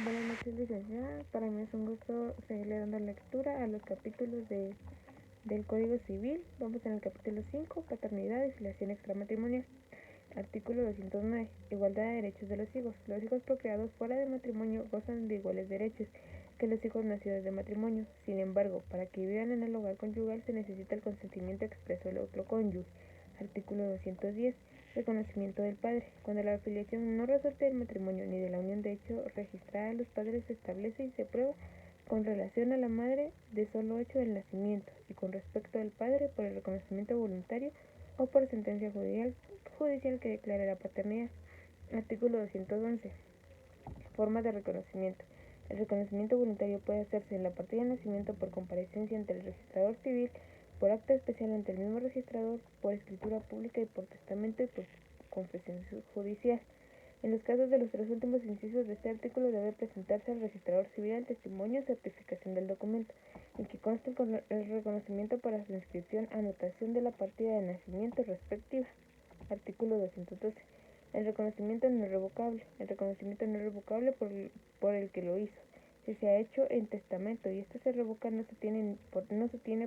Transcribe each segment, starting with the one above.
Buenas noches, licenciada. Para mí es un gusto seguirle dando lectura a los capítulos del Código Civil. Vamos en el capítulo 5, paternidad y filiación extramatrimonial. Artículo 209. Igualdad de derechos de los hijos. Los hijos procreados fuera de matrimonio gozan de iguales derechos que los hijos nacidos de matrimonio. Sin embargo, para que vivan en el hogar conyugal se necesita el consentimiento expreso del otro cónyuge. Artículo 210. Reconocimiento del padre. Cuando la filiación no resulte del matrimonio ni de la unión de hecho registrada de los padres se establece y se prueba con relación a la madre de solo hecho del nacimiento y con respecto al padre por el reconocimiento voluntario o por sentencia judicial que declare la paternidad. Artículo 211. Formas de reconocimiento. El reconocimiento voluntario puede hacerse en la partida de nacimiento por comparecencia ante el registrador civil, por acta especial ante el mismo registrador, por escritura pública y por testamento y por confesión judicial. En los casos de los tres últimos incisos de este artículo debe presentarse al registrador civil el testimonio o certificación del documento, en que conste el reconocimiento para su inscripción, anotación de la partida de nacimiento respectiva. Artículo 212. El reconocimiento no es revocable. El reconocimiento no es revocable por el que lo hizo. Si se ha hecho en testamento y este se revoca, no se tiene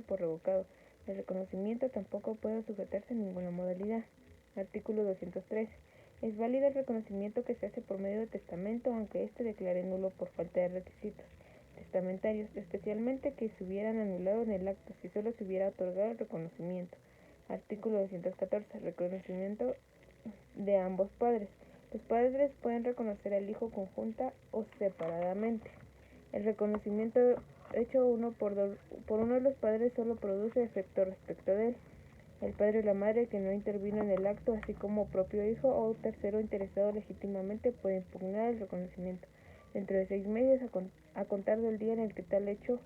por revocado. El reconocimiento tampoco puede sujetarse a ninguna modalidad. Artículo 213. Es válido el reconocimiento que se hace por medio de testamento, aunque éste declare nulo por falta de requisitos testamentarios, especialmente que se hubieran anulado en el acto si solo se hubiera otorgado el reconocimiento. Artículo 214. Reconocimiento de ambos padres. Los padres pueden reconocer al hijo conjunta o separadamente. El reconocimiento hecho por uno de los padres solo produce efecto respecto de él. El padre o la madre que no intervino en el acto, así como propio hijo o tercero interesado legítimamente, puede impugnar el reconocimiento dentro de 6 meses a contar del día en el que tal hecho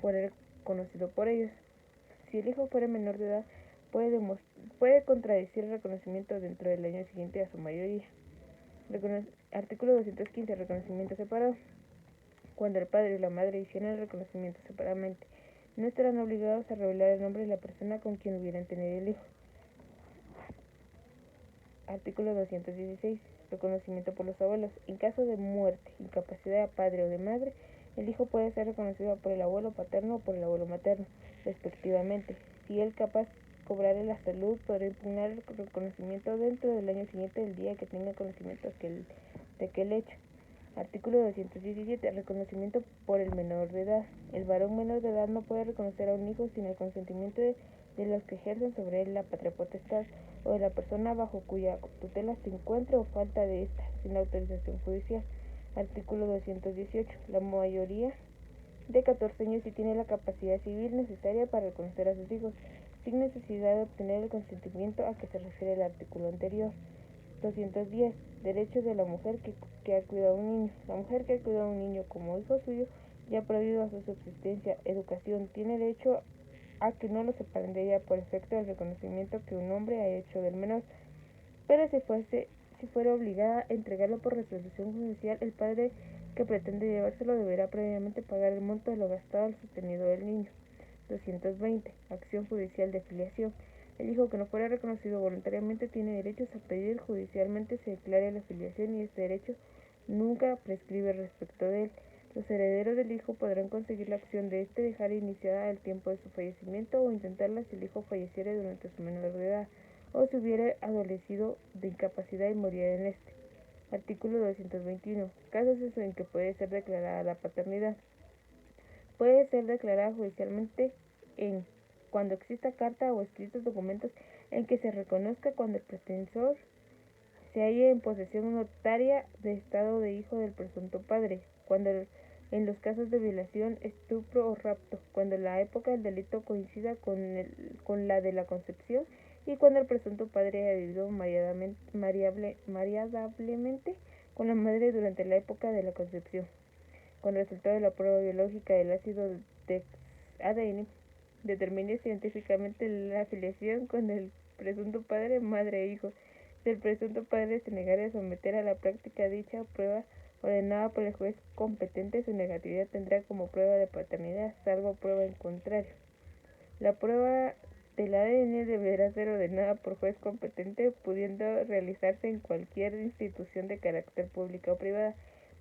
fuera conocido por ellos. Si el hijo fuera menor de edad, puede contradecir el reconocimiento dentro del año siguiente a su mayoría. Artículo 215. Reconocimiento separado. Cuando el padre y la madre hicieran el reconocimiento separadamente, no estarán obligados a revelar el nombre de la persona con quien hubieran tenido el hijo. Artículo 216. Reconocimiento por los abuelos. En caso de muerte, incapacidad de padre o de madre, el hijo puede ser reconocido por el abuelo paterno o por el abuelo materno, respectivamente. Si él capaz cobrare la salud, podrá impugnar el reconocimiento dentro del año siguiente del día que tenga conocimiento de aquel hecho. Artículo 217. Reconocimiento por el menor de edad. El varón menor de edad no puede reconocer a un hijo sin el consentimiento de los que ejercen sobre él la patria potestad o de la persona bajo cuya tutela se encuentre o falta de esta, sin autorización judicial. Artículo 218. La mayoría de 14 años sí tiene la capacidad civil necesaria para reconocer a sus hijos, sin necesidad de obtener el consentimiento a que se refiere el artículo anterior. 210. Derechos de la mujer que ha cuidado a un niño. La mujer que ha cuidado a un niño como hijo suyo, ya prohibido a su subsistencia, educación, tiene derecho a que no lo separen de ella por efecto del reconocimiento que un hombre ha hecho del menor. Pero si fuera obligada a entregarlo por resolución judicial, el padre que pretende llevárselo deberá previamente pagar el monto de lo gastado al sostenido del niño. 220. Acción judicial de filiación. El hijo que no fuera reconocido voluntariamente tiene derechos a pedir judicialmente se declare la filiación y este derecho nunca prescribe respecto de él. Los herederos del hijo podrán conseguir la acción de este dejar iniciada al tiempo de su fallecimiento o intentarla si el hijo falleciera durante su menor de edad o si hubiera adolecido de incapacidad y moriera en este. Artículo 221. Casos en que puede ser declarada la paternidad. Puede ser declarada judicialmente en cuando exista carta o escritos documentos en que se reconozca cuando el pretensor se halle en posesión notaria de estado de hijo del presunto padre, cuando en los casos de violación, estupro o rapto, cuando la época del delito coincida con la de la concepción y cuando el presunto padre haya vivido mariadablemente con la madre durante la época de la concepción. Con resultado de la prueba biológica del ácido de ADN, determine científicamente la afiliación con el presunto padre, madre e hijo. Si el presunto padre se negara a someter a la práctica dicha prueba ordenada por el juez competente, su negatividad tendrá como prueba de paternidad, salvo prueba en contrario. La prueba del ADN deberá ser ordenada por juez competente, pudiendo realizarse en cualquier institución de carácter pública o privada,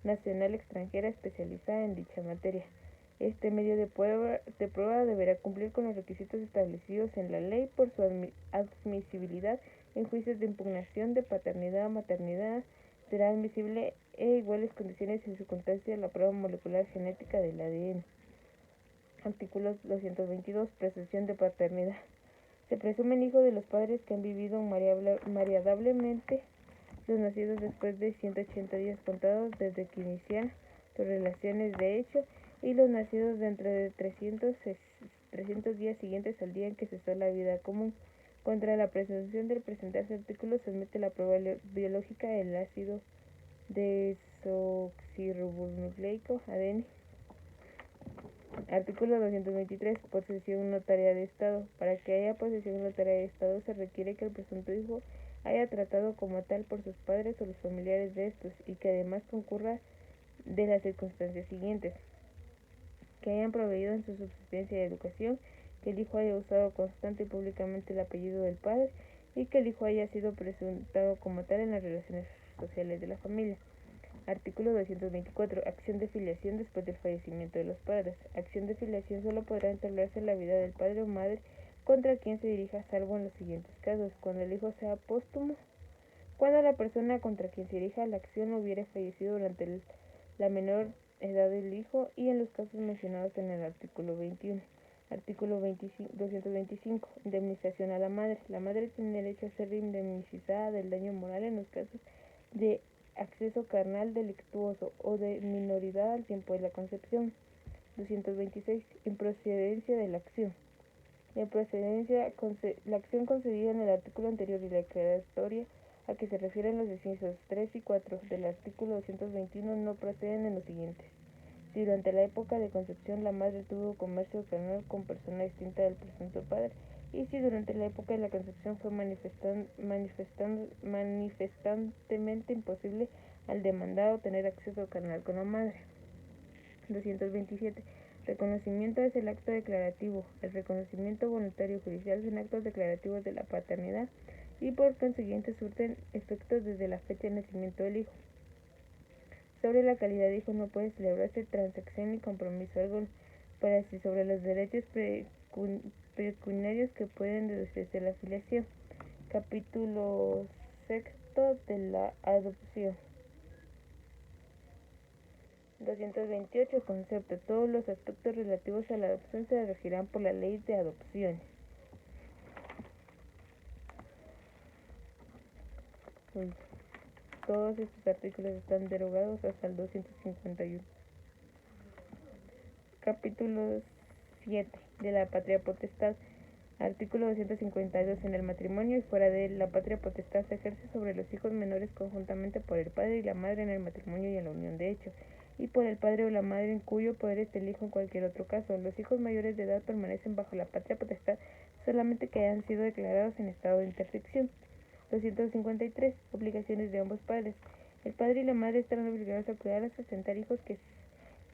nacional extranjera especializada en dicha materia. Este medio de prueba deberá cumplir con los requisitos establecidos en la ley por su admisibilidad en juicios de impugnación de paternidad o maternidad. Será admisible en iguales condiciones y circunstancias la prueba molecular genética del ADN. Artículo 222. Presunción de paternidad. Se presume el hijo de los padres que han vivido variablemente los nacidos después de 180 días contados desde que inician sus relaciones de hecho y los nacidos dentro de 300 días siguientes al día en que cesó la vida común. Contra la presunción del presentarse artículo se admite la prueba biológica del ácido desoxirribonucleico ADN. Artículo 223. Posesión notaria de Estado. Para que haya posesión notaria de Estado se requiere que el presunto hijo haya tratado como tal por sus padres o los familiares de estos y que además concurra de las circunstancias siguientes: que hayan proveído en su subsistencia y educación, que el hijo haya usado constante y públicamente el apellido del padre y que el hijo haya sido presentado como tal en las relaciones sociales de la familia. Artículo 224. Acción de filiación después del fallecimiento de los padres. Acción de filiación solo podrá entablarse en la vida del padre o madre contra quien se dirija, salvo en los siguientes casos: cuando el hijo sea póstumo, cuando la persona contra quien se dirija la acción hubiere fallecido durante la menor edad del hijo y en los casos mencionados en el artículo 21. Artículo 225. Indemnización a la madre. La madre tiene derecho a ser indemnizada del daño moral en los casos de acceso carnal delictuoso o de minoridad al tiempo de la concepción. 226. Improcedencia de la acción. La improcedencia, la acción concedida en el artículo anterior y la declaratoria a que se refieren los incisos 3 y 4 del artículo 221 no proceden en los siguientes: si durante la época de concepción la madre tuvo comercio carnal con persona distinta del presunto padre, y si durante la época de la concepción fue manifestantemente imposible al demandado tener acceso carnal con la madre. 227. Reconocimiento es el acto declarativo. El reconocimiento voluntario judicial son actos declarativos de la paternidad y por consiguiente surten efectos desde la fecha de nacimiento del hijo. Sobre la calidad de hijo no puede celebrarse transacción ni compromiso alguno. Para sí, sobre los derechos pecuniarios que pueden deducirse de la filiación. Capítulo sexto de la adopción. 228. Concepto. Todos los aspectos relativos a la adopción se regirán por la ley de adopciones. Todos estos artículos están derogados hasta el 251. Capítulo 7 de la patria potestad. Artículo 252. En el matrimonio y fuera de él, la patria potestad se ejerce sobre los hijos menores conjuntamente por el padre y la madre en el matrimonio y en la unión de hecho, y por el padre o la madre en cuyo poder esté el hijo en cualquier otro caso. Los hijos mayores de edad permanecen bajo la patria potestad solamente que hayan sido declarados en estado de interdicción. 253. Obligaciones de ambos padres. El padre y la madre estarán obligados a cuidar y sustentar hijos que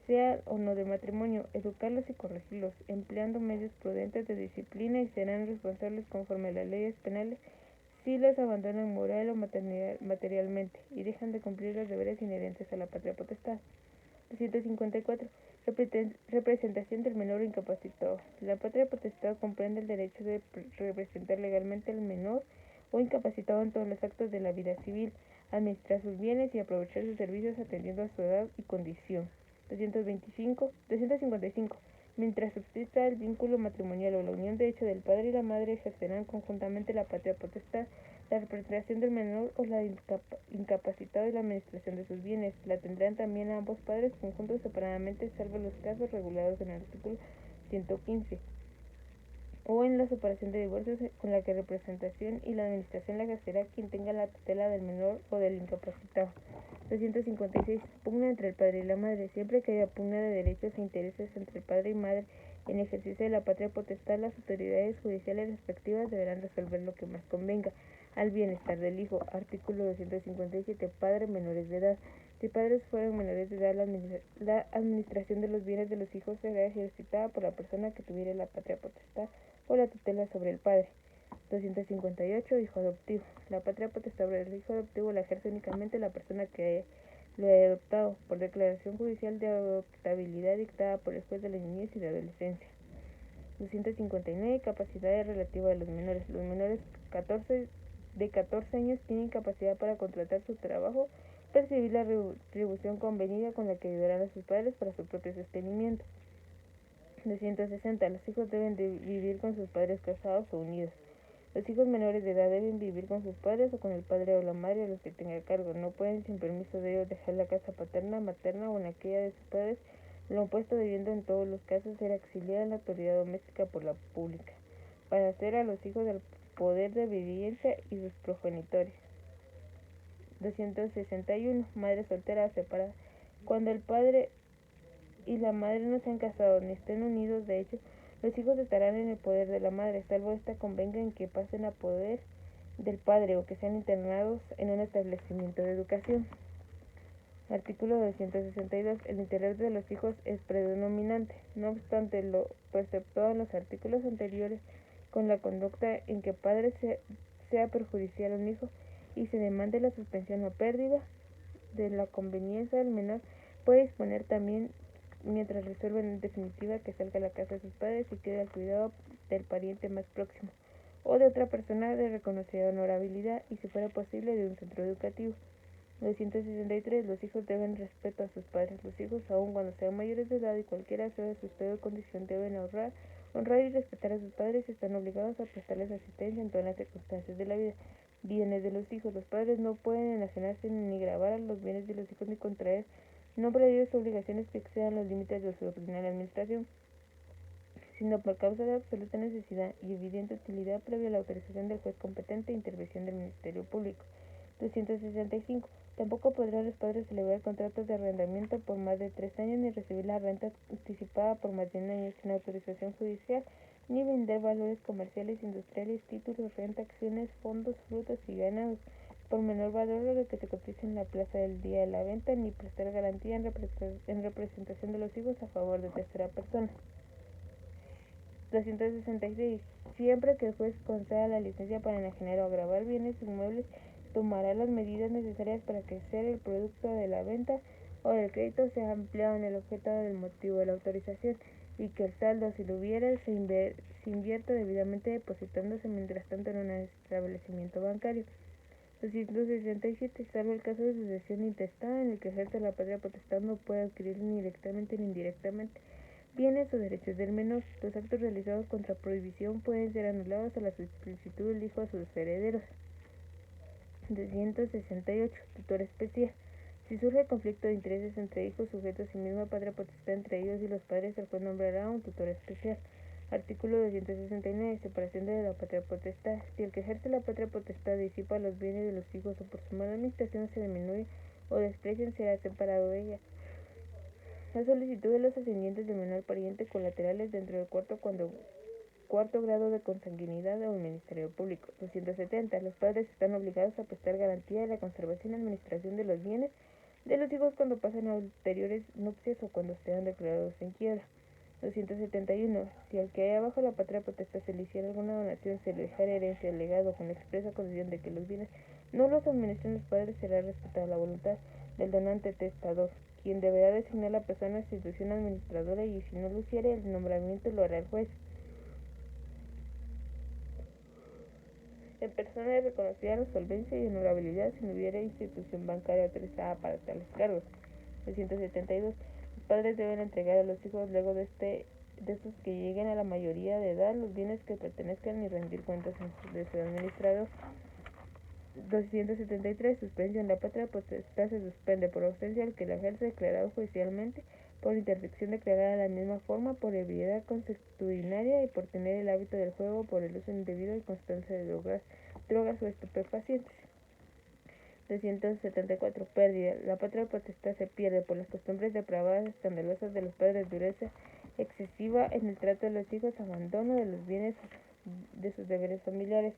sean o no de matrimonio, educarlos y corregirlos, empleando medios prudentes de disciplina, y serán responsables conforme a las leyes penales si los abandonan moral o materialmente y dejan de cumplir los deberes inherentes a la patria potestad. 254. Representación del menor incapacitado. La patria potestad comprende el derecho de representar legalmente al menor o incapacitado en todos los actos de la vida civil, administrar sus bienes y aprovechar sus servicios atendiendo a su edad y condición. 255. Mientras subsista el vínculo matrimonial o la unión de hecho del padre y la madre, ejercerán conjuntamente la patria potestad, la representación del menor o la incapacitado y la administración de sus bienes. La tendrán también ambos padres conjuntos separadamente, salvo los casos regulados en el artículo 115. O en la separación de divorcios, con la que representación y la administración la ejercerá quien tenga la tutela del menor o del incapacitado. 256. Pugna entre el padre y la madre. Siempre que haya pugna de derechos e intereses entre el padre y madre en ejercicio de la patria potestad, las autoridades judiciales respectivas deberán resolver lo que más convenga al bienestar del hijo. Artículo 257. Padre menores de edad. Si padres fueran menores de edad, la administración de los bienes de los hijos será ejercitada por la persona que tuviera la patria potestad o la tutela sobre el padre. 258. Hijo adoptivo. La patria potestad sobre el hijo adoptivo la ejerce únicamente la persona que lo he adoptado, por declaración judicial de adoptabilidad dictada por el juez de la niñez y la adolescencia. 259. Capacidad relativa de los menores. Los menores de 14 años tienen capacidad para contratar su trabajo, percibir la retribución convenida con la que ayudarán a sus padres para su propio sostenimiento. 260. Los hijos deben de vivir con sus padres casados o unidos. Los hijos menores de edad deben vivir con sus padres o con el padre o la madre a los que tenga cargo. No pueden, sin permiso de ellos, dejar la casa paterna, materna o en aquella de sus padres. Lo opuesto debiendo en todos los casos ser auxiliar en la autoridad doméstica por la pública, para hacer a los hijos del poder de vivencia y sus progenitores. 261. Madre soltera o separada. Cuando el padre y la madre no se han casado ni estén unidos de hecho, los hijos estarán en el poder de la madre, salvo esta convenga en que pasen a poder del padre o que sean internados en un establecimiento de educación. Artículo 262. El interés de los hijos es predominante. No obstante lo preceptuado en los artículos anteriores, con la conducta en que padre sea perjudicial a un hijo y se demande la suspensión o pérdida de la conveniencia del menor, puede disponer también, mientras resuelven en definitiva, que salga a la casa de sus padres y quede al cuidado del pariente más próximo o de otra persona de reconocida honorabilidad y, si fuera posible, de un centro educativo. 263. Los hijos deben respeto a sus padres. Los hijos, aun cuando sean mayores de edad y cualquiera sea su estado de condición, deben honrar y respetar a sus padres y están obligados a prestarles asistencia en todas las circunstancias de la vida. Bienes de los hijos. Los padres no pueden enajenarse ni gravar a los bienes de los hijos ni contraer nombre de ellos obligaciones que excedan los límites de su ordinaria administración, sino por causa de absoluta necesidad y evidente utilidad previa a la autorización del juez competente e intervención del Ministerio Público. 265. Tampoco podrán los padres celebrar contratos de arrendamiento por más de 3 años ni recibir la renta anticipada por más de un año sin autorización judicial, ni vender valores comerciales, industriales, títulos, renta, acciones, fondos, frutos y ganados por menor valor de lo que se cotiza en la plaza del día de la venta, ni prestar garantía en representación de los hijos a favor de tercera persona. 266. Siempre que el juez conceda la licencia para enajenar o agravar bienes inmuebles, tomará las medidas necesarias para que sea el producto de la venta o del crédito sea ampliado en el objeto del motivo de la autorización y que el saldo, si lo hubiera, se invierta debidamente depositándose mientras tanto en un establecimiento bancario. 267. Salvo el caso de sucesión intestada en el que ejerce la patria potestad, no puede adquirir ni directamente ni indirectamente bienes o derechos del menor. Los actos realizados contra prohibición pueden ser anulados a la solicitud del hijo a sus herederos. 268. Tutor especial. Si surge conflicto de intereses entre hijos sujetos y misma patria potestad entre ellos y los padres, el juez nombrará un tutor especial. Artículo 269. Separación de la patria potestad. Si el que ejerce la patria potestad disipa los bienes de los hijos o por su mala administración se disminuye o desprecian, será separado de ella. La solicitud de los ascendientes del menor pariente colaterales dentro del cuarto grado de consanguinidad o el Ministerio Público. 270. Los padres están obligados a prestar garantía de la conservación y administración de los bienes de los hijos cuando pasen a ulteriores nupcias o cuando sean declarados en quiebra. 271. Si al que haya bajo la patria potestad se le hiciera alguna donación, se le dejara herencia, legado con la expresa condición de que los bienes no los administren los padres, será respetada la voluntad del donante testador, quien deberá designar la persona o institución administradora, y si no lo hiciere, el nombramiento lo hará el juez en persona de reconocida solvencia y honorabilidad, si no hubiera institución bancaria autorizada para tales cargos. 372. Los padres deben entregar a los hijos, luego de estos que lleguen a la mayoría de edad, los bienes que pertenezcan y rendir cuentas de su administrador. 273. Suspensión. La patria potestad se suspende por ausencia al que la ejerce, declarado judicialmente, por interdicción declarada de la misma forma, por ebriedad consuetudinaria y por tener el hábito del juego, por el uso indebido y constancia de drogas o estupefacientes. 274. Pérdida. La patria potestad se pierde por las costumbres depravadas, escandalosas de los padres, dureza excesiva en el trato de los hijos, abandono de los bienes de sus deberes familiares,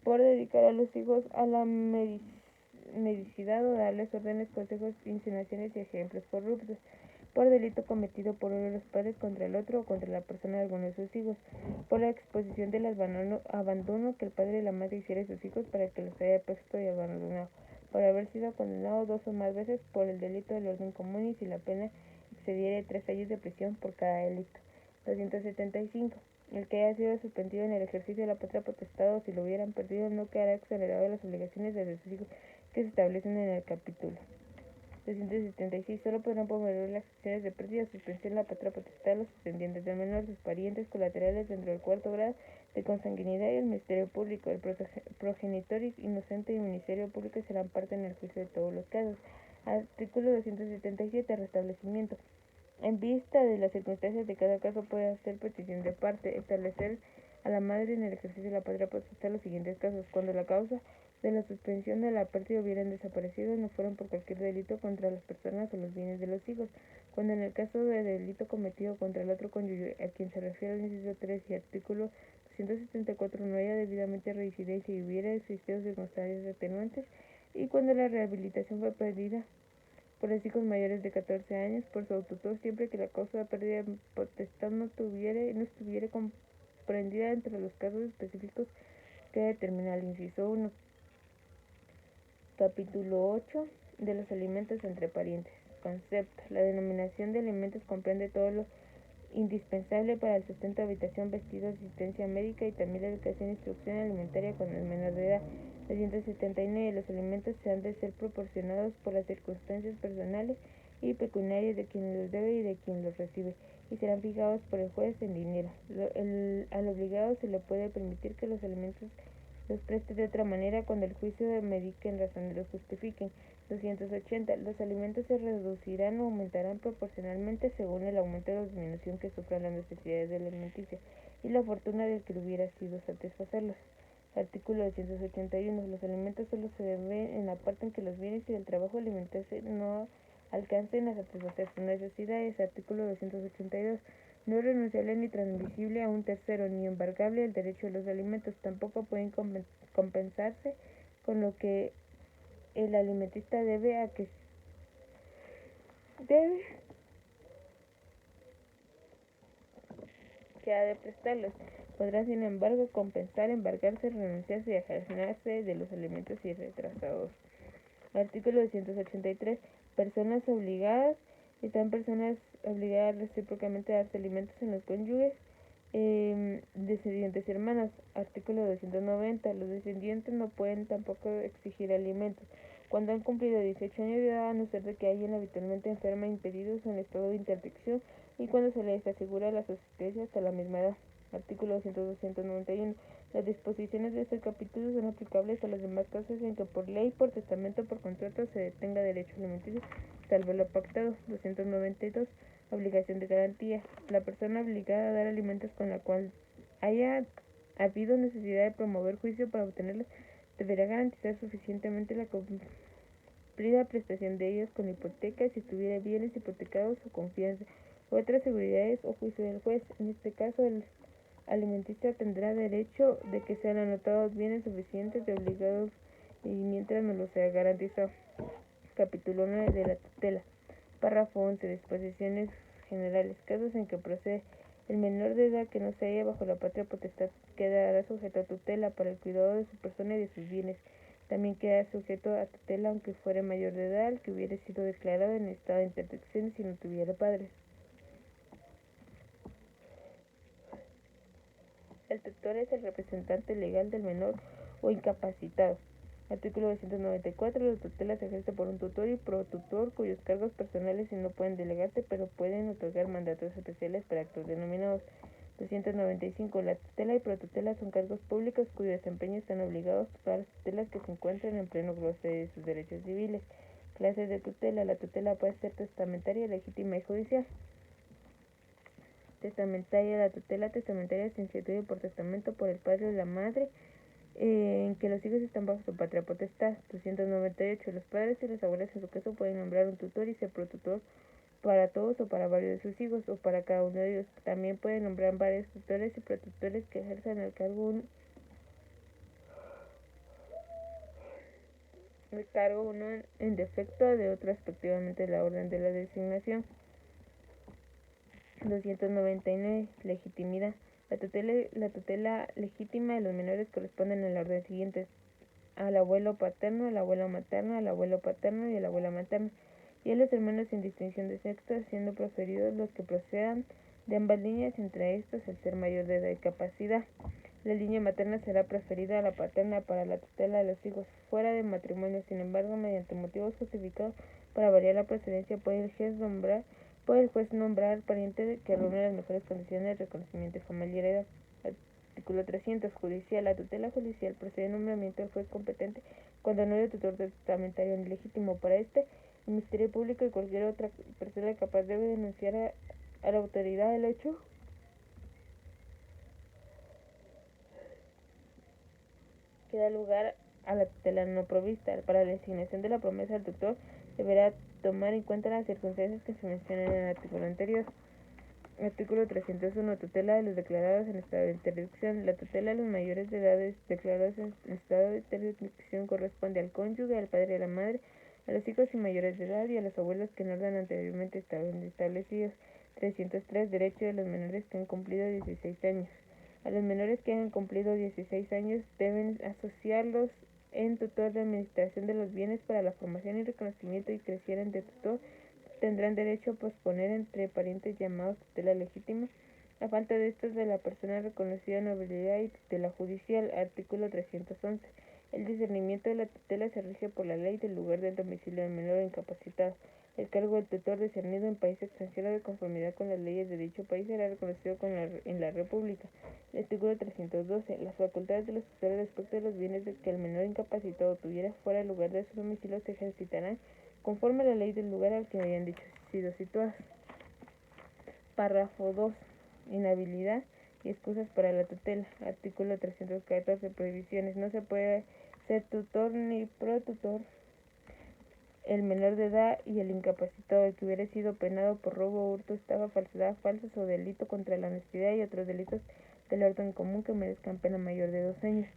por dedicar a los hijos a la mendicidad o darles órdenes, consejos, insinuaciones y ejemplos corruptos, por delito cometido por uno de los padres contra el otro o contra la persona de alguno de sus hijos, por la exposición del abandono que el padre y la madre hiciera a sus hijos para que los haya puesto y abandonado, por haber sido condenado 2 o más veces por el delito del orden común y si la pena excediera 3 años de prisión por cada delito. 275. El que haya sido suspendido en el ejercicio de la patria potestad o si lo hubieran perdido no quedará exonerado de las obligaciones de sus hijos que se establecen en el capítulo. 276. Solo podrán promover las acciones de pérdida o suspensión de la patria potestad los descendientes del menor, sus parientes colaterales dentro del cuarto grado de consanguinidad y el Ministerio Público. El progenitor inocente y el Ministerio Público serán parte en el juicio de todos los casos. Artículo 277. Restablecimiento. En vista de las circunstancias de cada caso puede hacer petición de parte, establecer a la madre en el ejercicio de la patria potestad los siguientes casos: cuando la causa de la suspensión de la pérdida hubieran desaparecido, no fueron por cualquier delito contra las personas o los bienes de los hijos; cuando en el caso de delito cometido contra el otro cónyuge a quien se refiere el inciso 3 y artículo 274 no haya debidamente reincidencia y hubiera existido circunstancias atenuantes; y cuando la rehabilitación fue pedida por los hijos mayores de 14 años por su tutor, siempre que la causa de pérdida de potestad no estuviera comprendida entre los casos específicos que determina el inciso 1. Capítulo 8. De los alimentos entre parientes. Concepto. La denominación de alimentos comprende todo lo indispensable para el sustento, habitación, vestido, asistencia médica y también la educación e instrucción alimentaria cuando es menor de edad. 279. Los alimentos se han de ser proporcionados por las circunstancias personales y pecuniarias de quien los debe y de quien los recibe, y serán fijados por el juez en dinero. Al obligado se le puede permitir que los alimentos los preste de otra manera cuando el juicio medique en razón de los justifiquen. 280. Los alimentos se reducirán o aumentarán proporcionalmente según el aumento o disminución que sufran las necesidades de la alimenticia y la fortuna del que hubiera sido satisfacerlos. Artículo 281. Los alimentos solo se deben en la parte en que los bienes y el trabajo alimenticio no alcancen a satisfacer sus necesidades. Artículo 282. No es renunciable ni transmisible a un tercero, ni embargable el derecho a los alimentos. Tampoco pueden compensarse con lo que el alimentista debe a que ha de prestarlos. Podrá, sin embargo, compensar, embargarse, renunciarse y ajenarse de los alimentos y retrasados. Artículo 283. Personas obligadas. Están personas obligadas recíprocamente a darse alimentos en los cónyuges, descendientes y hermanos. Artículo 290. Los descendientes no pueden tampoco exigir alimentos cuando han cumplido 18 años de edad, a no ser de que hayan habitualmente enferma, impedidos o en estado de interdicción, y cuando se les asegura la subsistencia hasta la misma edad. Artículo 291. Las disposiciones de este capítulo son aplicables a los demás casos en que por ley, por testamento o por contrato se tenga derecho alimenticio, salvo lo pactado. 292. Obligación de garantía. La persona obligada a dar alimentos con la cual haya habido necesidad de promover juicio para obtenerlos deberá garantizar suficientemente la cumplida prestación de ellos con hipoteca si tuviera bienes hipotecados o confianza u otras seguridades o juicio del juez. En este caso, el alimentista tendrá derecho de que sean anotados bienes suficientes de obligados y mientras no lo sea garantizado. Capítulo 9. De la tutela. Párrafo 11. Disposiciones generales. Casos en que procede el menor de edad que no se halla bajo la patria potestad quedará sujeto a tutela para el cuidado de su persona y de sus bienes. También queda sujeto a tutela aunque fuera mayor de edad el que hubiera sido declarado en estado de interdicción si no tuviera padres. El tutor es el representante legal del menor o incapacitado. Artículo 294. La tutela se ejerce por un tutor y protutor cuyos cargos personales no pueden delegarse, pero pueden otorgar mandatos especiales para actos denominados. 295. La tutela y protutela son cargos públicos cuyo desempeño están obligados todas las tutelas que se encuentran en pleno goce de sus derechos civiles. Clases de tutela. La tutela puede ser testamentaria, legítima y judicial. Testamentaria. La tutela testamentaria se instituye por testamento por el padre o la madre en que los hijos están bajo su patria potestad. 298. Los padres y los abuelos en su caso pueden nombrar un tutor y ser protutor para todos o para varios de sus hijos o para cada uno de ellos. También pueden nombrar varios tutores y protutores que ejerzan el cargo uno en defecto de otro respectivamente la orden de la designación. 299. Legitimidad. La tutela legítima de los menores corresponden en la orden siguiente: al abuelo paterno, a la abuela materna, al abuelo paterno y a la abuela materna, y a los hermanos sin distinción de sexo, siendo preferidos los que procedan de ambas líneas, entre estos el ser mayor de edad y capacidad. La línea materna será preferida a la paterna para la tutela de los hijos fuera de matrimonio. Sin embargo, mediante motivos justificados para variar la procedencia, puede el juez nombrar pariente que reúne las mejores condiciones de reconocimiento y familiaridad. Artículo 300. Judicial. La tutela judicial procede nombramiento del juez competente cuando no haya tutor testamentario ni legítimo. Para el Ministerio Público y cualquier otra persona capaz debe denunciar a la autoridad el hecho que da lugar a la tutela no provista. Para la designación de la promesa del tutor deberá tomar en cuenta las circunstancias que se mencionan en el artículo anterior. Artículo 301. Tutela de los declarados en estado de interdicción. La tutela de los mayores de edad declarados en estado de interdicción corresponde al cónyuge, al padre y a la madre, a los hijos y mayores de edad y a los abuelos que en orden anteriormente estaban establecidos. 303. Derecho de los menores que han cumplido 16 años. A los menores que hayan cumplido 16 años deben asociarlos en tutor de administración de los bienes para la formación y reconocimiento, y crecieren de tutor tendrán derecho a posponer entre parientes llamados tutela legítima, a falta de estos de la persona reconocida nobilidad y tutela judicial. Artículo 311. El discernimiento de la tutela se rige por la ley del lugar del domicilio del menor incapacitado. El cargo del tutor discernido en país extranjero de conformidad con las leyes de dicho país será reconocido en la República. Artículo 312. Las facultades de los tutores respecto de los bienes que el menor incapacitado tuviera fuera del lugar de su domicilio se ejercitarán conforme a la ley del lugar al que hayan sido situadas. Párrafo 2. Inhabilidad y excusas para la tutela. Artículo 314. Prohibiciones. No se puede ser tutor ni protutor el menor de edad y el incapacitado, el que hubiera sido penado por robo, hurto, estafa, falsedad, falsos o delito contra la honestidad y otros delitos del orden común que merezcan pena mayor de 2 años.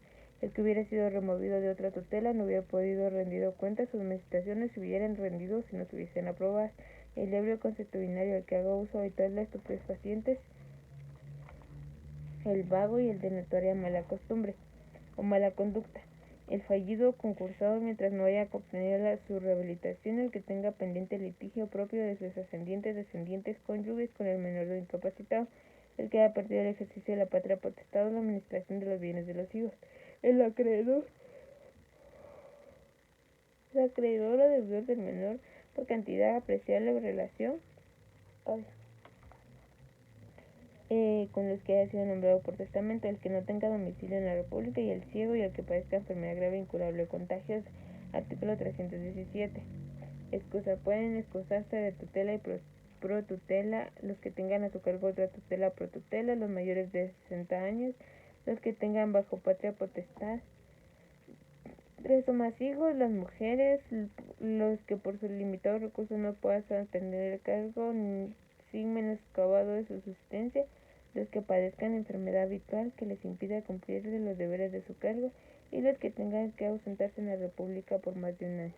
El que hubiera sido removido de otra tutela no hubiera podido rendido cuenta, sus meditaciones se hubieran rendido si no se hubiesen aprobadas. El ebrio consuetudinario, el que haga uso habitual de estupefacientes, el vago y el de notoria mala costumbre o mala conducta. El fallido concursado mientras no haya obtenido su rehabilitación, el que tenga pendiente el litigio propio de sus ascendientes, descendientes, cónyuges con el menor de incapacitado, el que haya perdido el ejercicio de la patria potestad o la administración de los bienes de los hijos, el acreedor o deudor del menor por cantidad apreciable en relación con los que haya sido nombrado por testamento, el que no tenga domicilio en la República, y el ciego y el que padezca enfermedad grave, incurable o contagiosa. Artículo 317. Excusa. Pueden excusarse de tutela y protutela los que tengan a su cargo otra tutela o protutela, los mayores de 60 años, los que tengan bajo patria potestad 3 o más hijos, las mujeres, los que por sus limitados recursos no puedan atender el cargo sin menoscabado de su subsistencia, los que padezcan enfermedad habitual que les impida cumplir los deberes de su cargo, y los que tengan que ausentarse en la República por más de un año.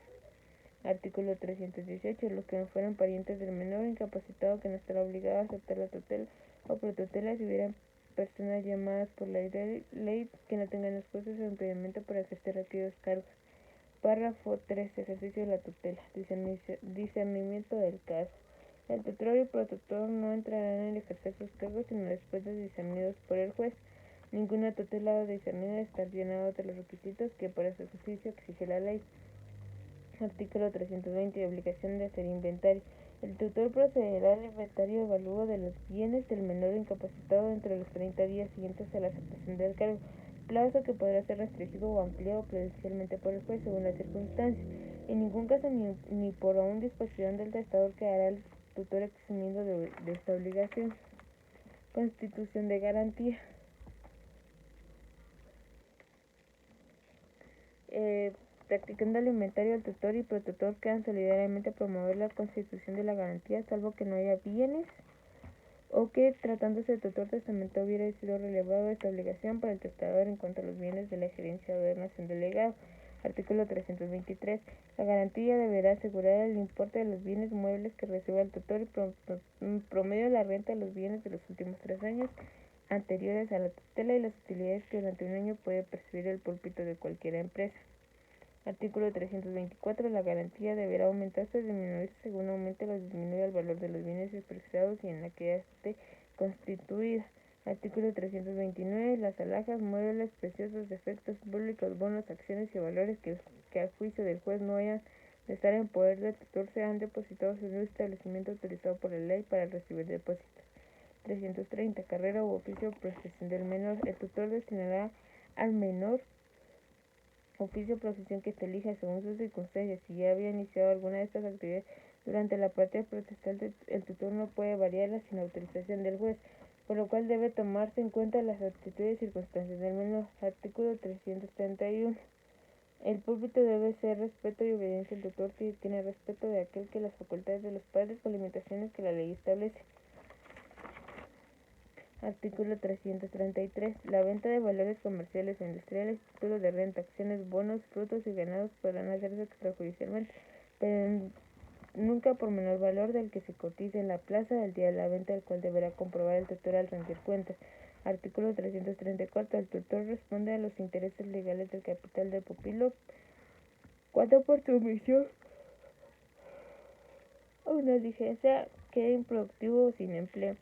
Artículo 318. Los que no fueran parientes del menor incapacitado que no estará obligado a aceptar la tutela o protutela si hubieran personas llamadas por la ley que no tengan excusas o impedimento para ejercer aquellos cargos. Párrafo 3. Ejercicio de la tutela. Discernimiento del caso. El tutor y protutor no entrarán en ejercer sus cargos sino después de discernidos por el juez. Ninguna tutela o discernida está llenada de los requisitos que para su ejercicio exige la ley. Artículo 320. Obligación de hacer inventario. El tutor procederá al inventario y evalúo de los bienes del menor incapacitado dentro de los 30 días siguientes a la aceptación del cargo, plazo que podrá ser restringido o ampliado prudencialmente por el juez según las circunstancias. En ningún caso ni por aún disposición del testador quedará el tutor eximido de esta obligación. Constitución de garantía. Practicando el inventario, el tutor y protutor quedan solidariamente a promover la constitución de la garantía, salvo que no haya bienes o que, tratándose de tutor testamento, hubiera sido relevado esta obligación para el testador en cuanto a los bienes de la gerencia o donación del legado. Artículo 323. La garantía deberá asegurar el importe de los bienes muebles que reciba el tutor y promedio de la renta de los bienes de los últimos 3 años anteriores a la tutela y las utilidades que durante un año puede percibir el púlpito de cualquier empresa. Artículo 324. La garantía deberá aumentarse o disminuirse según aumente o disminuya el valor de los bienes expresados y en la que esté constituida. Artículo 329. Las alhajas, muebles preciosos, efectos públicos, bonos, acciones y valores que al juicio del juez no hayan de estar en poder del tutor sean depositados en un establecimiento autorizado por la ley para recibir depósitos. 330. Carrera u oficio o profesión del menor. El tutor destinará al menor oficio o profesión que se elija según sus circunstancias. Si ya había iniciado alguna de estas actividades durante la patria protestante, el tutor no puede variarlas sin autorización del juez, por lo cual debe tomarse en cuenta las aptitudes y circunstancias del menor. Artículo 331. El púlpito debe ser respeto y obediencia al tutor, que tiene respeto de aquel que las facultades de los padres con limitaciones que la ley establece. Artículo 333. La venta de valores comerciales o industriales, títulos de renta, acciones, bonos, frutos y ganados podrán hacerse extrajudicialmente, pero nunca por menor valor del que se cotice en la plaza del día de la venta, el cual deberá comprobar el tutor al rendir cuentas. Artículo 334. El tutor responde a los intereses legales del capital del pupilo cuando por su omisión o una diligencia quede improductivo o sin empleo.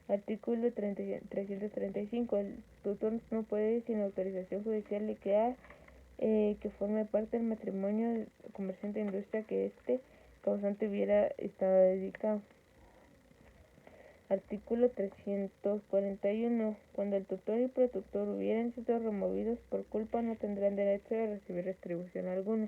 Artículo 335. El tutor no puede, sin autorización judicial, liquidar que forme parte del matrimonio del comerciante de industria que este causante hubiera estado dedicado. Artículo 341. Cuando el tutor y protutor hubieran sido removidos por culpa, no tendrán derecho a recibir retribución alguna.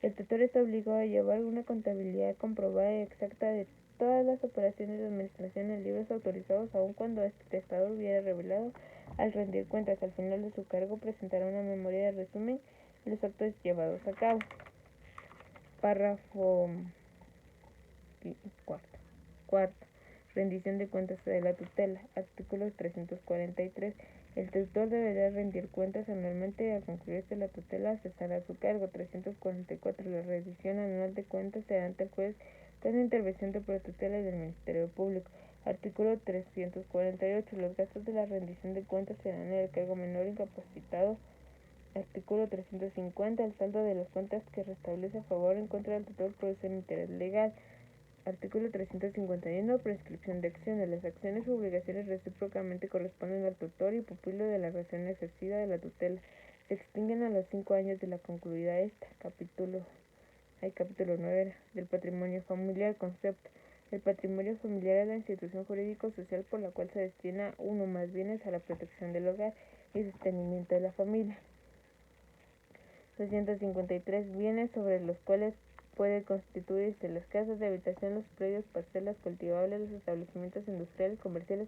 El tutor está obligado a llevar una contabilidad comprobada y exacta de todas las operaciones de administración en libros autorizados, aun cuando este testador hubiera revelado al rendir cuentas. Al final de su cargo presentará una memoria de resumen de los actos llevados a cabo. Párrafo cuarto. Rendición de cuentas de la tutela. Artículo 343. El tutor deberá rendir cuentas anualmente y al concluirse la tutela cesará su cargo. 344. La rendición anual de cuentas será ante el juez con intervención de protutela y del Ministerio Público. Artículo 348. Los gastos de la rendición de cuentas serán en el cargo menor incapacitado. Artículo 350. El saldo de las cuentas que restablece a favor o en contra del tutor produce un interés legal. Artículo 351. Prescripción de acciones. Las acciones u obligaciones recíprocamente corresponden al tutor y pupilo de la relación ejercida de la tutela. Se extinguen a los 5 años de la concluida esta. Capítulo 9 del patrimonio familiar. Concepto. El patrimonio familiar es la institución jurídico-social por la cual se destina uno o más bienes a la protección del hogar y sostenimiento de la familia. 253. Bienes sobre los cuales puede constituirse las casas de habitación, los predios, parcelas cultivables, los establecimientos industriales, comerciales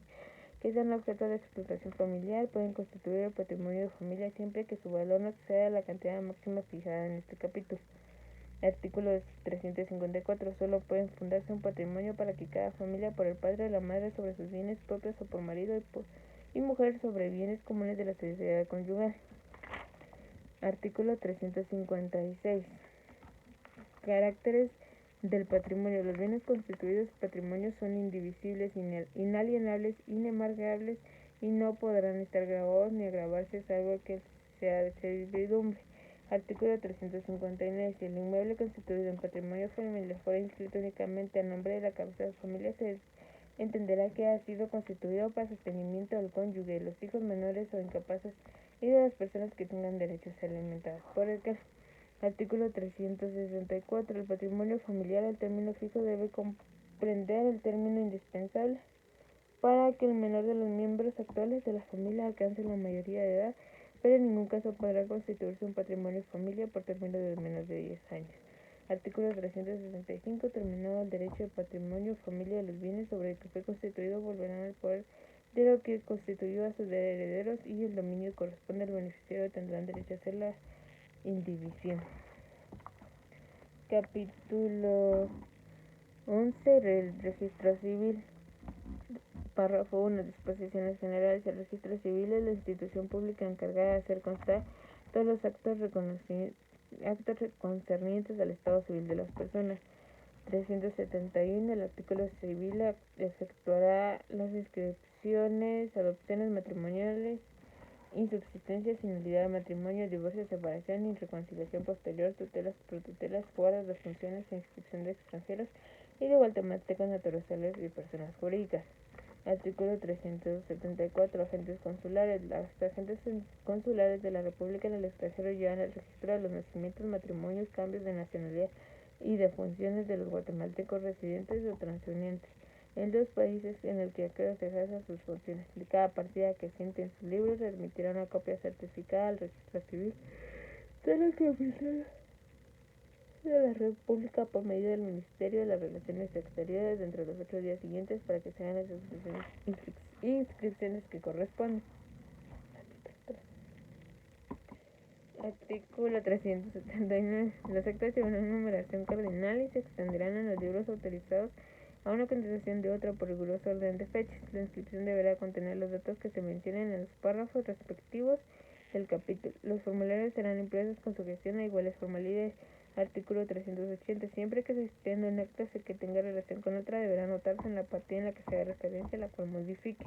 que sean objeto de explotación familiar, pueden constituir el patrimonio de familia siempre que su valor no exceda la cantidad máxima fijada en este capítulo. Artículo 354. Solo pueden fundarse un patrimonio para que cada familia, por el padre o la madre sobre sus bienes propios o por marido y mujer sobre bienes comunes de la sociedad conyugal. Artículo 356. Caracteres del patrimonio. Los bienes constituidos patrimonio son indivisibles, inalienables, inembargables y no podrán estar grabados ni agravarse salvo que sea de servidumbre. Artículo 359. Si el inmueble constituido en patrimonio familiar fuera inscrito únicamente a nombre de la cabeza de familia, se entenderá que ha sido constituido para sostenimiento del cónyuge, los hijos menores o incapaces y de las personas que tengan derecho a ser alimentadas por el que. Artículo 364. El patrimonio familiar, el término fijo, debe comprender el término indispensable para que el menor de los miembros actuales de la familia alcance la mayoría de edad, pero en ningún caso podrá constituirse un patrimonio familia por término de menos de 10 años. Artículo 365. Terminado el derecho de patrimonio familia de los bienes sobre el que fue constituido, volverán al poder de lo que constituyó a sus herederos y el dominio corresponde al beneficiario tendrán derecho a hacer la indivisión. Capítulo 11. El registro civil. Párrafo 1. Disposiciones generales. El registro civil es la institución pública encargada de hacer constar todos los actos concernientes al estado civil de las personas. 371. El artículo civil efectuará las inscripciones, adopciones matrimoniales, insubsistencia sin nulidad de matrimonio, divorcio, separación y reconciliación posterior, tutelas, protutelas, guardas, defunciones e inscripción de extranjeros y de guatemaltecos naturales y personas jurídicas. Artículo 374. Agentes consulares. Los agentes consulares de la República en el extranjero llevan el registro de los nacimientos, matrimonios, cambios de nacionalidad y defunciones de los guatemaltecos residentes o transunientes en los países en el que aquellos ejerzan sus funciones. De cada partida que siente en sus libros, se remitirá una copia certificada al registro civil de la capital de la República por medio del Ministerio de las Relaciones Exteriores dentro de los 8 días siguientes para que se hagan las inscripciones que corresponden. Artículo 379. Los actas llevarán una numeración cardinal y se extenderán en los libros autorizados a una continuación de otra por riguroso orden de fechas. La inscripción deberá contener los datos que se mencionen en los párrafos respectivos del capítulo. Los formularios serán impresos con sujeción a iguales formalidades. Artículo 380. Siempre que se extienda un acta que tenga relación con otra, deberá anotarse en la partida en la que se haga referencia, la cual modifique.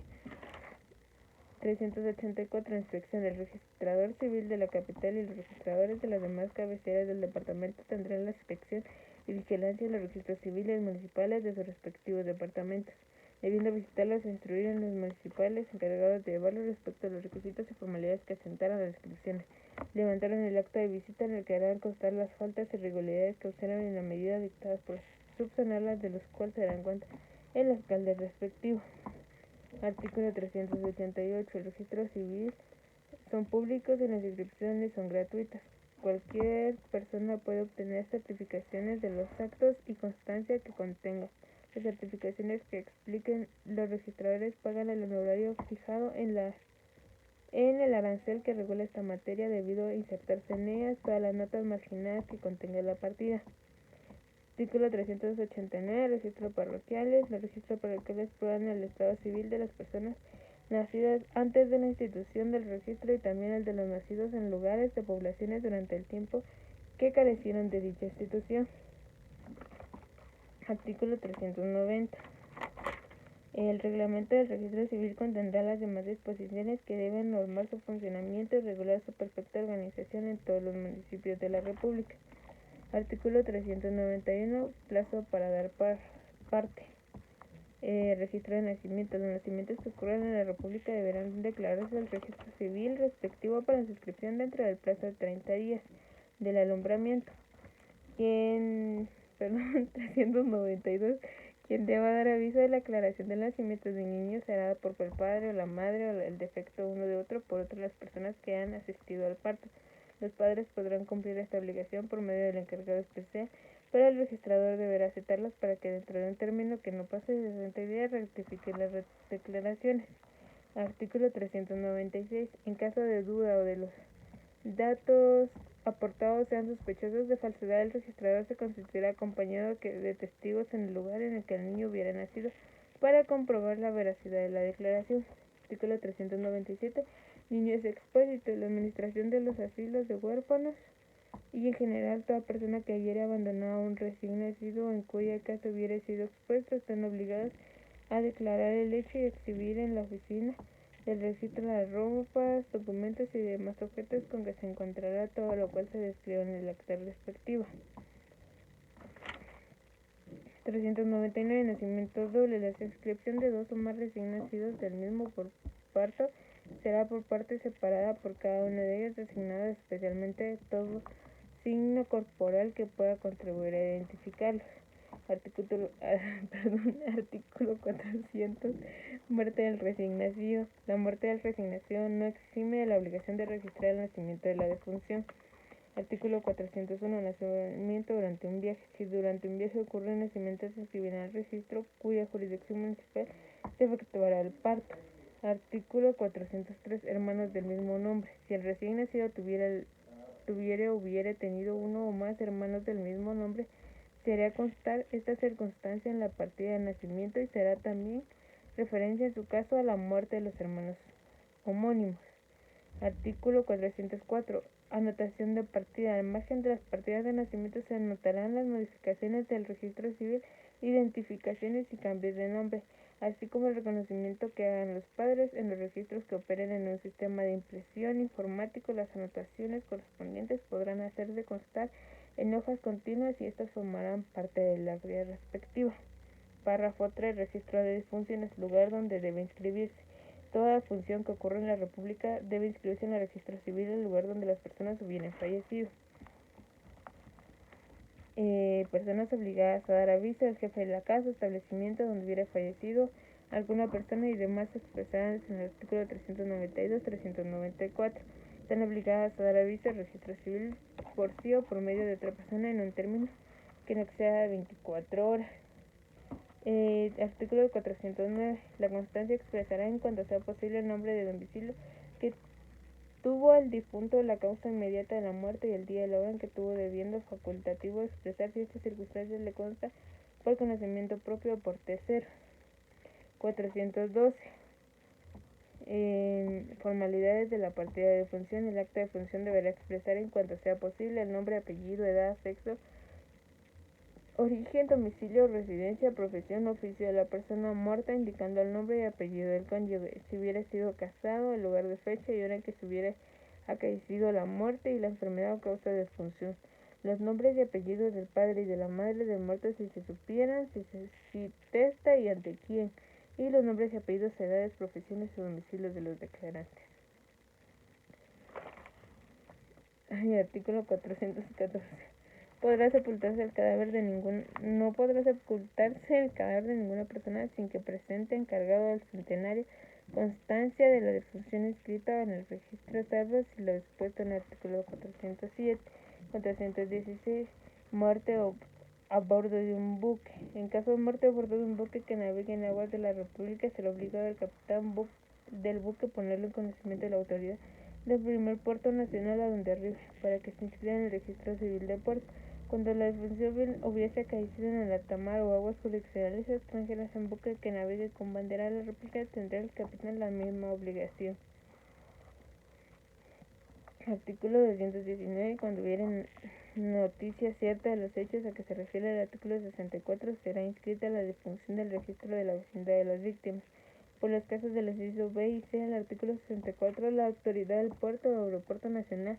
384. Inspección. El registrador civil de la capital y los registradores de las demás cabeceras del departamento tendrán la inspección y vigilancia en los registros civiles municipales de sus respectivos departamentos, debiendo visitarlos e instruir a los municipales encargados de llevarlos respecto a los requisitos y formalidades que asentaron a las inscripciones. Levantaron el acta de visita en el que harán constar las faltas y irregularidades que observan en la medida dictada por subsanarlas, de los cuales se darán cuenta el alcalde respectivo. Artículo 388. El registro civil son públicos y las inscripciones son gratuitas. Cualquier persona puede obtener certificaciones de los actos y constancia que contenga. Las certificaciones que expliquen los registradores pagan el honorario fijado en el arancel que regula esta materia, debido a insertarse en ellas todas las notas marginadas que contenga la partida. Artículo 389. Registros parroquiales. Los registros parroquiales prueban el estado civil de las personas nacidas antes de la institución del registro y también el de los nacidos en lugares de poblaciones durante el tiempo que carecieron de dicha institución. Artículo 390. El reglamento del registro civil contendrá las demás disposiciones que deben normar su funcionamiento y regular su perfecta organización en todos los municipios de la República. Artículo 391. Plazo para dar parte. Registro de nacimientos. Los nacimientos que ocurran en la República deberán declararse al registro civil respectivo para su inscripción dentro del plazo de 30 días del alumbramiento. 392. Quien deba dar aviso de la aclaración del nacimiento de un niño será por el padre o la madre o el defecto uno de otro por otras las personas que han asistido al parto. Los padres podrán cumplir esta obligación por medio del encargado especial, pero el registrador deberá aceptarlas para que dentro de un término que no pase de 60 días rectifique las declaraciones. Artículo 396. En caso de duda o de los datos aportados sean sospechosos de falsedad, el registrador se constituirá acompañado de testigos en el lugar en el que el niño hubiera nacido para comprobar la veracidad de la declaración. Artículo 397. Niños expósitos. La administración de los asilos de huérfanos y en general toda persona que hubiera abandonado a un recién nacido o en cuya casa hubiera sido expuesto están obligados a declarar el hecho y exhibir en la oficina del registro las ropas, documentos y demás objetos con que se encontrará, todo lo cual se describe en el acta respectiva. 399. Nacimiento doble. La inscripción de dos o más recién nacidos del mismo por parto será por parte separada por cada uno de ellos, designado especialmente todo signo corporal que pueda contribuir a identificarlos. Artículo 400. Muerte del recién nacido. La muerte del recién nacido no exime de la obligación de registrar el nacimiento de la defunción. Artículo 401. Nacimiento durante un viaje. Si durante un viaje ocurre un nacimiento, se inscribirá en el registro cuya jurisdicción municipal se efectuará el parto. Artículo 403. Hermanos del mismo nombre. Si el recién nacido tuviera o hubiere tenido uno o más hermanos del mismo nombre, se hará constar esta circunstancia en la partida de nacimiento y será también referencia en su caso a la muerte de los hermanos homónimos. Artículo 404. Anotación de partida. Al margen de las partidas de nacimiento se anotarán las modificaciones del registro civil, identificaciones y cambios de nombre, así como el reconocimiento que hagan los padres en los registros que operen en un sistema de impresión informático. Las anotaciones correspondientes podrán hacer de constar en hojas continuas y estas formarán parte de la guía respectiva. Párrafo 3. Registro de funciones, lugar donde debe inscribirse. Toda función que ocurra en la República debe inscribirse en el registro civil, el lugar donde las personas hubieran fallecido. Personas obligadas a dar aviso al jefe de la casa, establecimiento donde hubiera fallecido alguna persona y demás expresadas en el artículo 392-394. Están obligadas a dar aviso al registro civil por sí o por medio de otra persona en un término que no exceda 24 horas. Artículo 409. La constancia expresará en cuanto sea posible el nombre de domicilio que tuvo el difunto, la causa inmediata de la muerte y el día y la hora en que tuvo, debiendo facultativo expresar si estas circunstancias le consta por conocimiento propio o por tercero. 412. Formalidades de la partida de función. El acta de función deberá expresar en cuanto sea posible el nombre, apellido, edad, sexo, origen, domicilio, residencia, profesión, oficio de la persona muerta, indicando el nombre y apellido del cónyuge, si hubiera sido casado, el lugar de fecha y hora en que se hubiera acaecido la muerte y la enfermedad o causa de defunción, los nombres y apellidos del padre y de la madre del muerto si se supieran, si testa y ante quién, y los nombres y apellidos, edades, profesiones o domicilios de los declarantes. Artículo 414. No podrá sepultarse el cadáver de ninguna persona sin que presente encargado del centenario constancia de la defunción inscrita en el registro, salvo si lo dispuesto en el artículo 407. 416. Muerte a bordo de un buque. En caso de muerte a bordo de un buque que navegue en aguas de la República, será obligado el capitán del buque ponerlo en conocimiento de la autoridad del primer puerto nacional a donde arribe, para que se inscriba en el registro civil de puerto. Cuando la defunción hubiese acaecido en el alta mar o aguas jurisdiccionales extranjeras, en buque que navegue con bandera de la República, tendrá el capitán la misma obligación. Artículo 219. Cuando hubiera noticia cierta de los hechos a que se refiere el artículo 64, será inscrita la defunción del registro de la vecindad de las víctimas. Por los casos del inciso B y C del artículo 64, la autoridad del puerto o aeropuerto nacional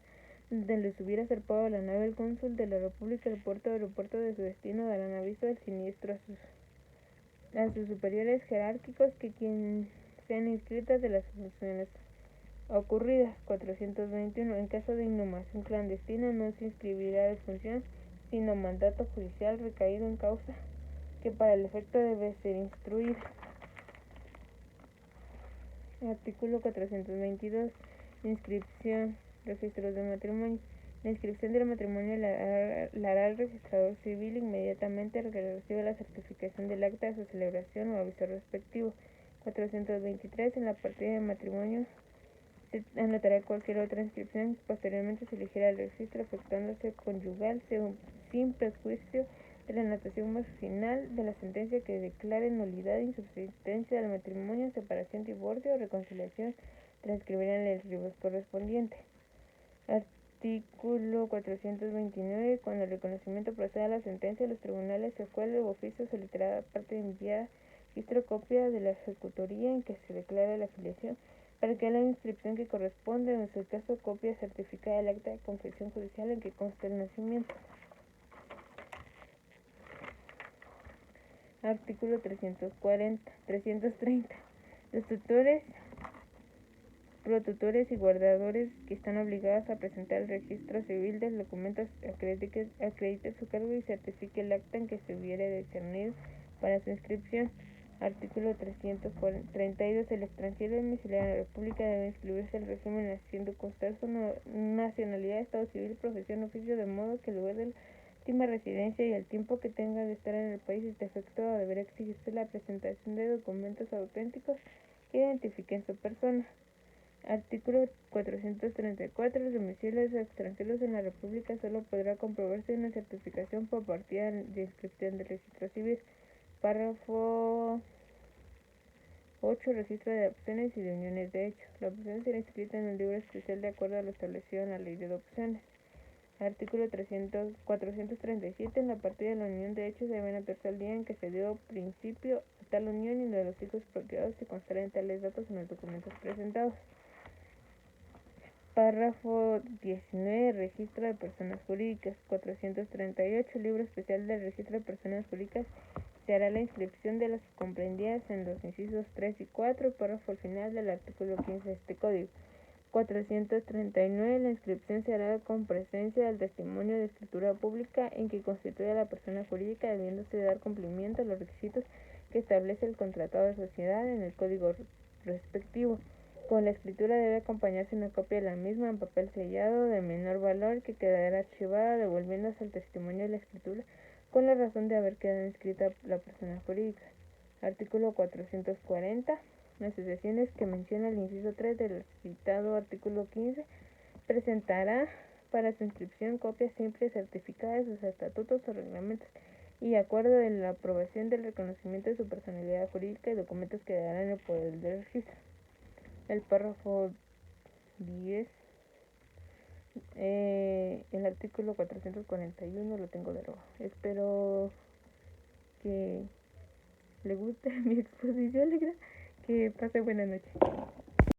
donde les hubiera zarpado la nave, el cónsul de la República, el puerto o aeropuerto de su destino, darán aviso del siniestro a sus superiores jerárquicos que quien sean inscritas de las funciones ocurridas. 421. En caso de inhumación clandestina no se inscribirá defunción, sino mandato judicial recaído en causa que para el efecto debe ser instruida. Artículo 422. Inscripción. Registros de matrimonio. La inscripción del matrimonio la hará el registrador civil inmediatamente al que reciba la certificación del acta de su celebración o aviso respectivo. 423. En la partida de matrimonio se anotará cualquier otra inscripción que posteriormente se eligiera el registro, efectuándose conyugal sin perjuicio de la anotación final de la sentencia que declare nulidad, insubsistencia del matrimonio, separación, divorcio o reconciliación, transcribirán el libro correspondiente. Artículo 429. Cuando el reconocimiento proceda a la sentencia, los tribunales se cuelgue o oficio solicitará parte enviada registro copia de la ejecutoría en que se declara la afiliación para que la inscripción que corresponde, en su caso copia certificada del acta de confesión judicial en que consta el nacimiento. Artículo 330. Los tutores, protutores y guardadores que están obligados a presentar el registro civil de documentos acredite su cargo y certifique el acta en que se hubiere discernido para su inscripción. Artículo 332. El extranjero domiciliado en la República debe inscribirse al régimen haciendo constar su nacionalidad, estado civil, profesión, oficio, de modo que el lugar de la última residencia y el tiempo que tenga de estar en el país esté efectuado. Deberá exigirse la presentación de documentos auténticos que identifiquen su persona. Artículo 434. El domicilio de los extranjeros en la República solo podrá comprobarse en una certificación por partida de inscripción del registro civil. Párrafo 8. Registro de adopciones y de uniones de hecho. La adopción será inscrita en un libro especial de acuerdo a lo establecido en la Ley de Adopciones. Artículo 437. En la partida de la unión de hechos se deben atarse al día en que se dio principio a tal unión y de los hijos procreados si constaran tales datos en los documentos presentados. Párrafo 19. Registro de personas jurídicas. 438. Libro especial del registro de personas jurídicas. Se hará la inscripción de las comprendidas en los incisos 3 y 4, párrafo final del artículo 15 de este código. 439. La inscripción se hará con presencia del testimonio de escritura pública en que constituya la persona jurídica, debiéndose dar cumplimiento a los requisitos que establece el contratado de sociedad en el código respectivo. Con la escritura debe acompañarse una copia de la misma en papel sellado de menor valor que quedará archivada devolviéndose el testimonio de la escritura con la razón de haber quedado inscrita la persona jurídica. Artículo 440. Las asociaciones que menciona el inciso 3 del citado artículo 15 presentará para su inscripción copia simple certificada de sus estatutos o reglamentos y acuerdo de la aprobación del reconocimiento de su personalidad jurídica y documentos que quedarán en el poder del registro. El párrafo 10. El artículo 441 lo tengo derogado. Espero que le guste mi exposición, que pase buena noche.